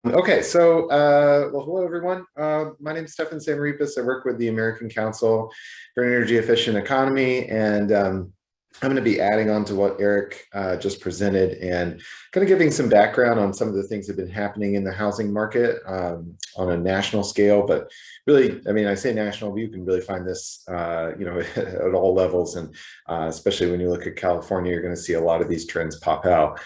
Okay, so well, hello everyone. My name is Stefen Samarripas. I work with the American Council for an Energy Efficient Economy, and I'm going to be adding on to what Eric just presented and kind of giving some background on some of the things that have been happening in the housing market on a national scale. But really, I mean, I say national, but you can really find this, at all levels, and especially when you look at California, you're going to see a lot of these trends pop out.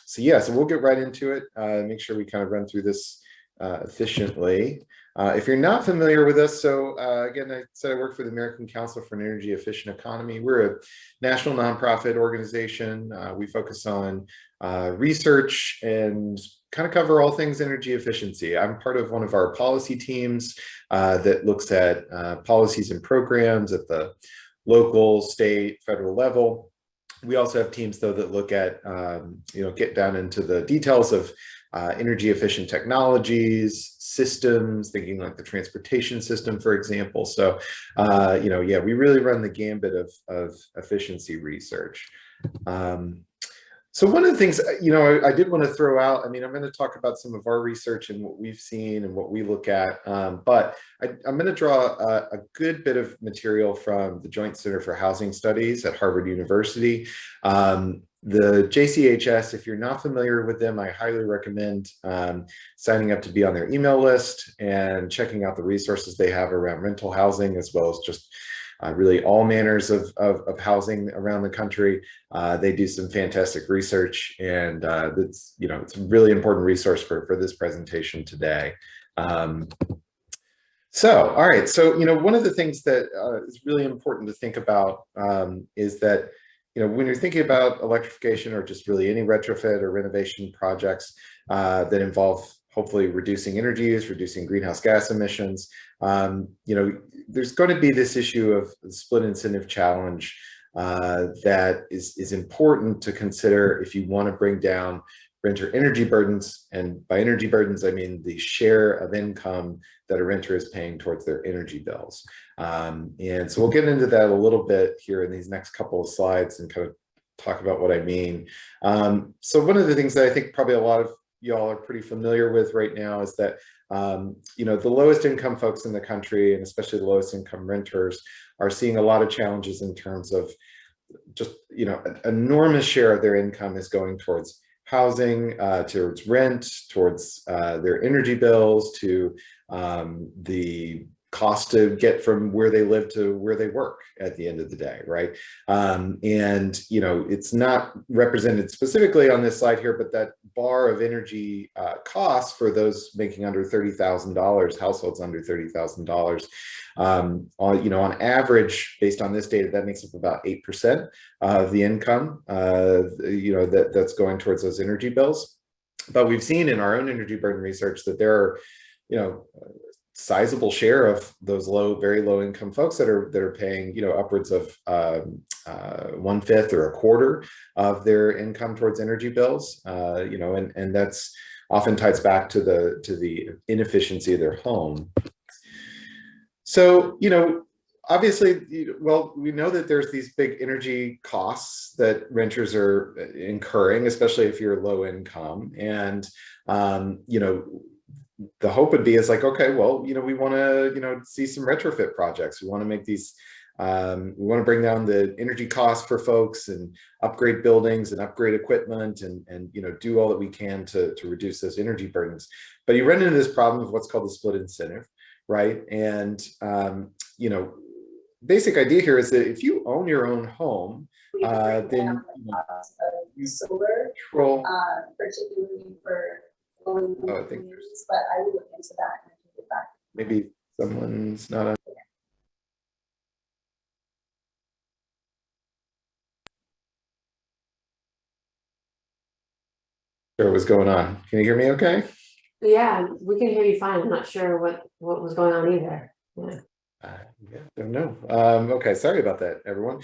So yeah, so we'll get right into it. Make sure we kind of run through this efficiently. If you're not familiar with us, so again, I said I work for the American Council for an Energy Efficient Economy. We're a national nonprofit organization. We focus on research and kind of cover all things energy efficiency. I'm part of one of our policy teams that looks at policies and programs at the local, state, federal level. We also have teams, though, that look at, get down into the details of energy efficient technologies, systems, thinking like the transportation system, for example. So, yeah, we really run the gambit of efficiency research. So one of the things, I did want to throw out, I mean, I'm going to talk about some of our research and what we've seen and what we look at, but I'm going to draw a good bit of material from the Joint Center for Housing Studies at Harvard University. The JCHS, if you're not familiar with them, I highly recommend signing up to be on their email list and checking out the resources they have around rental housing, as well as just really all manners of housing around the country. They do some fantastic research, and it's a really important resource for this presentation today. So, all right, so one of the things that is really important to think about is that when you're thinking about electrification or just really any retrofit or renovation projects that involve hopefully reducing energy use, reducing greenhouse gas emissions, there's going to be this issue of the split incentive challenge that is important to consider if you want to bring down renter energy burdens. And by energy burdens, I mean the share of income that a renter is paying towards their energy bills. And so we'll get into that a little bit here in these next couple of slides and kind of talk about what I mean. So one of the things that I think probably a lot of y'all are pretty familiar with right now is that the lowest income folks in the country, and especially the lowest income renters, are seeing a lot of challenges in terms of just an enormous share of their income is going towards housing, towards rent, towards their energy bills, to the cost to get from where they live to where they work at the end of the day, right? And it's not represented specifically on this slide here, but that bar of energy costs for those making under $30,000, households under $30,000, on average, based on this data, that makes up about 8% of the income, that's going towards those energy bills. But we've seen in our own energy burden research that there are, sizable share of those very low income folks that are paying upwards of 1/5 or 1/4 of their income towards energy bills, and that's often ties back to the inefficiency of their home. So obviously, well, we know that there's these big energy costs that renters are incurring, especially if you're low income, and the hope would be is like, okay, well, we want to, see some retrofit projects. We want to make these, we want to bring down the energy costs for folks and upgrade buildings and upgrade equipment and do all that we can to reduce those energy burdens. But you run into this problem of what's called the split incentive, right? And, basic idea here is that if you own your own home, then solar, particularly for I think but I will look into that and get back. Maybe someone's not on. Sure, what's going on? Can you hear me okay? Yeah, we can hear you fine. I'm not sure what was going on either. Yeah. Yeah, don't know. Okay, sorry about that, everyone.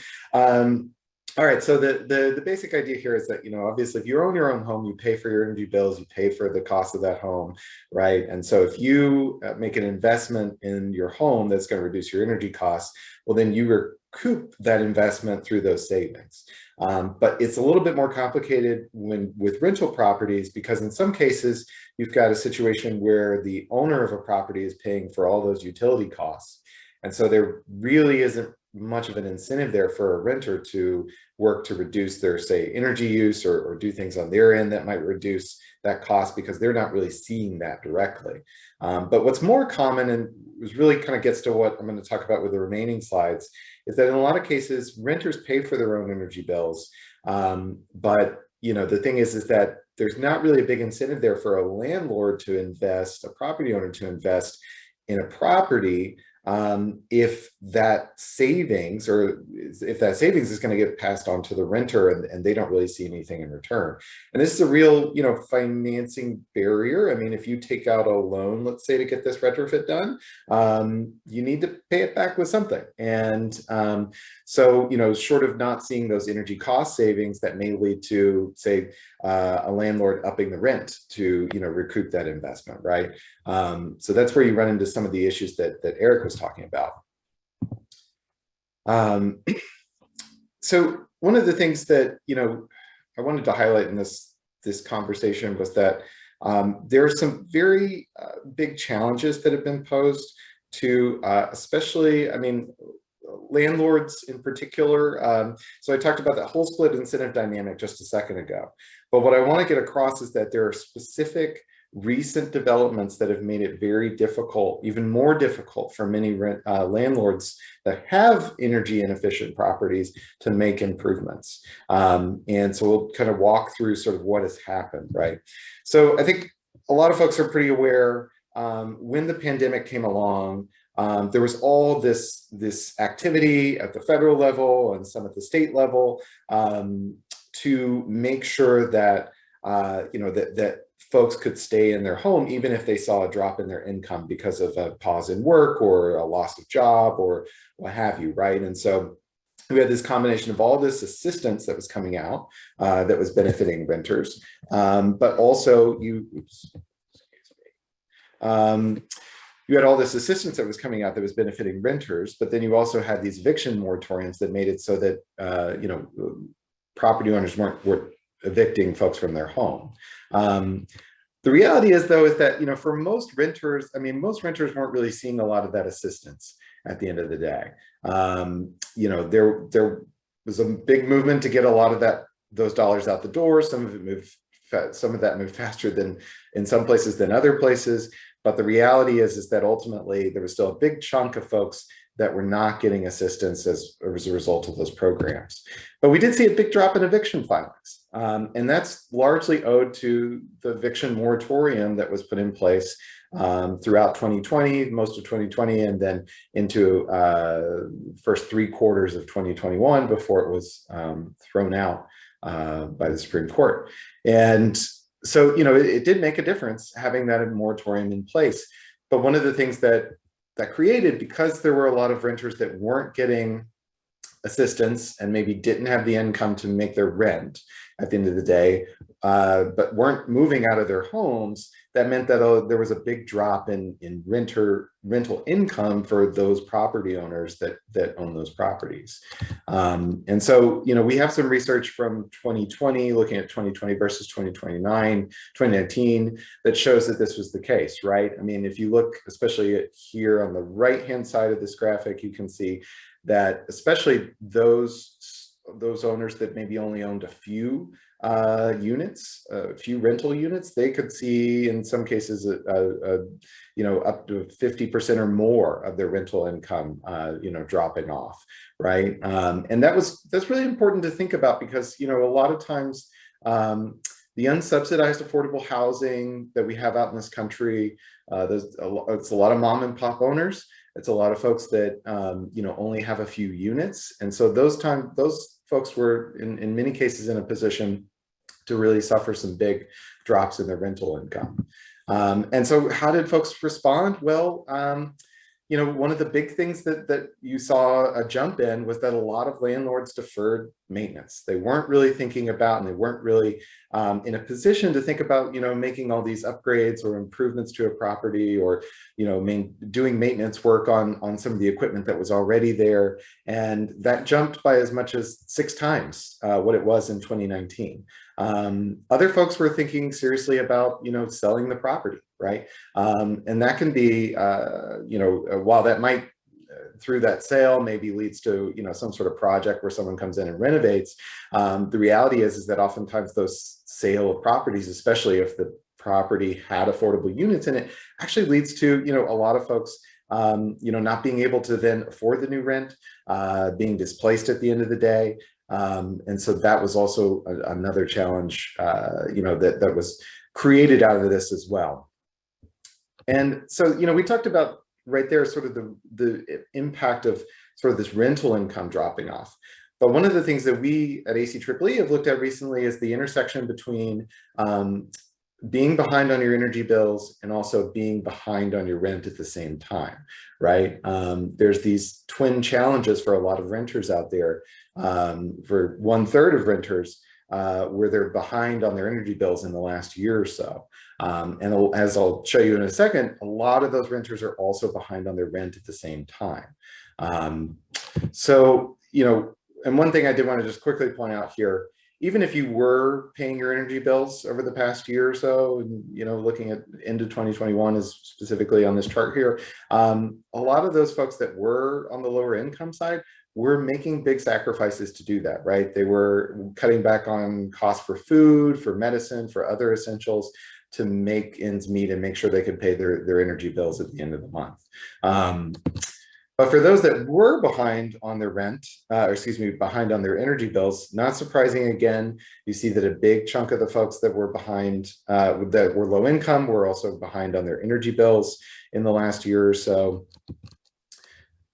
All right, so the basic idea here is that, obviously if you own your own home, you pay for your energy bills, you pay for the cost of that home, right? And so if you make an investment in your home that's going to reduce your energy costs, well, then you recoup that investment through those savings. But it's a little bit more complicated with rental properties, because in some cases, you've got a situation where the owner of a property is paying for all those utility costs. And so there really isn't much of an incentive there for a renter to work to reduce their, say, energy use or do things on their end that might reduce that cost, because they're not really seeing that directly. But what's more common, and was really kind of gets to what I'm going to talk about with the remaining slides, is that in a lot of cases, renters pay for their own energy bills. But the thing is that there's not really a big incentive there for a landlord to invest, a property owner to invest in a property if that savings is going to get passed on to the renter, and they don't really see anything in return. And this is a real, financing barrier. I mean, if you take out a loan, let's say, to get this retrofit done, you need to pay it back with something. And so, short of not seeing those energy cost savings, that may lead to, say, a landlord upping the rent to, recoup that investment, right? So that's where you run into some of the issues that Eric was talking about. So one of the things that, I wanted to highlight in this conversation was that there are some very big challenges that have been posed to especially, landlords in particular. So I talked about that whole split incentive dynamic just a second ago. But what I want to get across is that there are specific recent developments that have made it very difficult, even more difficult for many landlords that have energy inefficient properties to make improvements. And so we'll kind of walk through sort of what has happened, right? So I think a lot of folks are pretty aware when the pandemic came along, there was all this activity at the federal level and some at the state level to make sure that that folks could stay in their home even if they saw a drop in their income because of a pause in work or a loss of job or what have you, right? And so we had this combination of all this assistance that was coming out that was benefiting renters, but also you had all this assistance that was coming out that was benefiting renters, but then you also had these eviction moratoriums that made it so that property owners weren't evicting folks from their home. The reality is, though, is that for most renters, most renters weren't really seeing a lot of that assistance at the end of the day. There was a big movement to get a lot of those dollars out the door. Some of that moved faster than in some places than other places. But the reality is that ultimately there was still a big chunk of folks that were not getting assistance as a result of those programs. But we did see a big drop in eviction filings. And that's largely owed to the eviction moratorium that was put in place throughout 2020, most of 2020, and then into first 3 quarters of 2021 before it was thrown out by the Supreme Court. And so, it did make a difference having that moratorium in place. But one of the things that created, because there were a lot of renters that weren't getting assistance and maybe didn't have the income to make their rent at the end of the day, but weren't moving out of their homes, that meant that there was a big drop in rental income for those property owners that own those properties. And so, we have some research from 2020, looking at 2020 versus 2019, that shows that this was the case, right? If you look, especially here on the right-hand side of this graphic, you can see that especially those owners that maybe only owned a few units, a few rental units, they could see in some cases up to 50% or more of their rental income dropping off, right? And that's really important to think about, because a lot of times the unsubsidized affordable housing that we have out in this country, it's a lot of mom and pop owners. It's a lot of folks that only have a few units, and so those folks were in many cases in a position to really suffer some big drops in their rental income. And so how did folks respond? Well, you know, one of the big things that you saw a jump in was that a lot of landlords deferred maintenance. They weren't really thinking about, and they weren't really in a position to think about, you know, making all these upgrades or improvements to a property, or, you know, doing maintenance work on some of the equipment that was already there. And that jumped by as much as 6 times what it was in 2019. Other folks were thinking seriously about, you know, selling the property, right? And that can be, you know, while that might, through that sale, maybe leads to, you know, some sort of project where someone comes in and renovates. The reality is that oftentimes those sale of properties, especially if the property had affordable units in it, actually leads to, you know, a lot of folks, you know, not being able to then afford the new rent, being displaced at the end of the day. And so that was also another challenge, you know, that was created out of this as well. And so, you know, we talked about right there sort of the impact of sort of this rental income dropping off. But one of the things that we at ACEEE have looked at recently is the intersection between being behind on your energy bills and also being behind on your rent at the same time, right? There's these twin challenges for a lot of renters out there, for 1/3 of renters, where they're behind on their energy bills in the last year or so. And as I'll show you in a second, a lot of those renters are also behind on their rent at the same time. So, you know, and one thing I did want to just quickly point out here, even if you were paying your energy bills over the past year or so, and, you know, looking at into 2021 is specifically on this chart here, a lot of those folks that were on the lower income side were making big sacrifices to do that, right? They were cutting back on costs for food, for medicine, for other essentials to make ends meet and make sure they could pay their energy bills at the end of the month. But for those that were behind on their rent, or excuse me, behind on their energy bills, not surprising again, you see that a big chunk of the folks that were behind, that were low income, were also behind on their energy bills in the last year or so.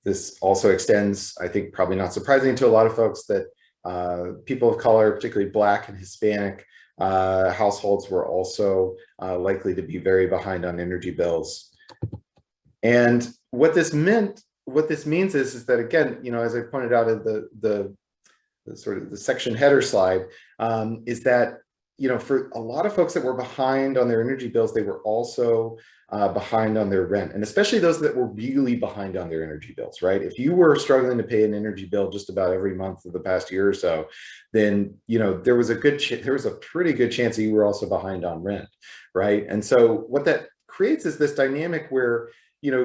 This also extends, I think, probably not surprising to a lot of folks, that people of color, particularly Black and Hispanic households, were also likely to be very behind on energy bills. And what this means is that, again, you know, as I pointed out in the sort of the section header slide, is that, you know, for a lot of folks that were behind on their energy bills, they were also behind on their rent, and especially those that were really behind on their energy bills, right? If you were struggling to pay an energy bill just about every month of the past year or so, then, you know, there was a pretty good chance that you were also behind on rent, right? And so what that creates is this dynamic where, you know,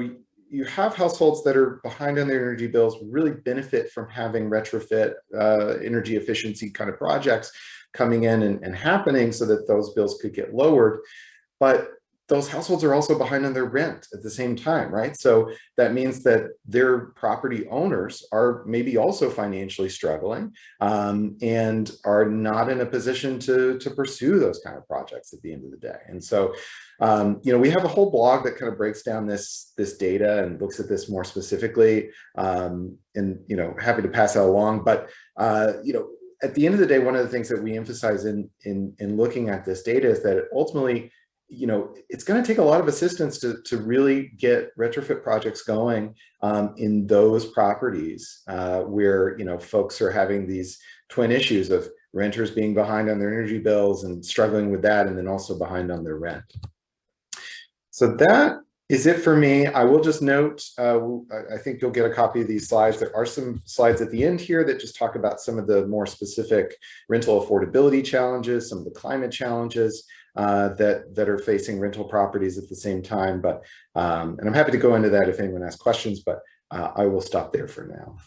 you have households that are behind on their energy bills really benefit from having retrofit energy efficiency kind of projects coming in and happening so that those bills could get lowered. But those households are also behind on their rent at the same time, right? So that means that their property owners are maybe also financially struggling, and are not in a position to pursue those kind of projects at the end of the day. And so, you know, we have a whole blog that kind of breaks down this data and looks at this more specifically, and, you know, happy to pass that along. But, you know, at the end of the day, one of the things that we emphasize in looking at this data is that ultimately, you know, it's going to take a lot of assistance to really get retrofit projects going in those properties where, you know, folks are having these twin issues of renters being behind on their energy bills and struggling with that, and then also behind on their rent. So that is it for me. I will just note, I think you'll get a copy of these slides. There are some slides at the end here that just talk about some of the more specific rental affordability challenges, some of the climate challenges that are facing rental properties at the same time. But and I'm happy to go into that if anyone has questions, but I will stop there for now.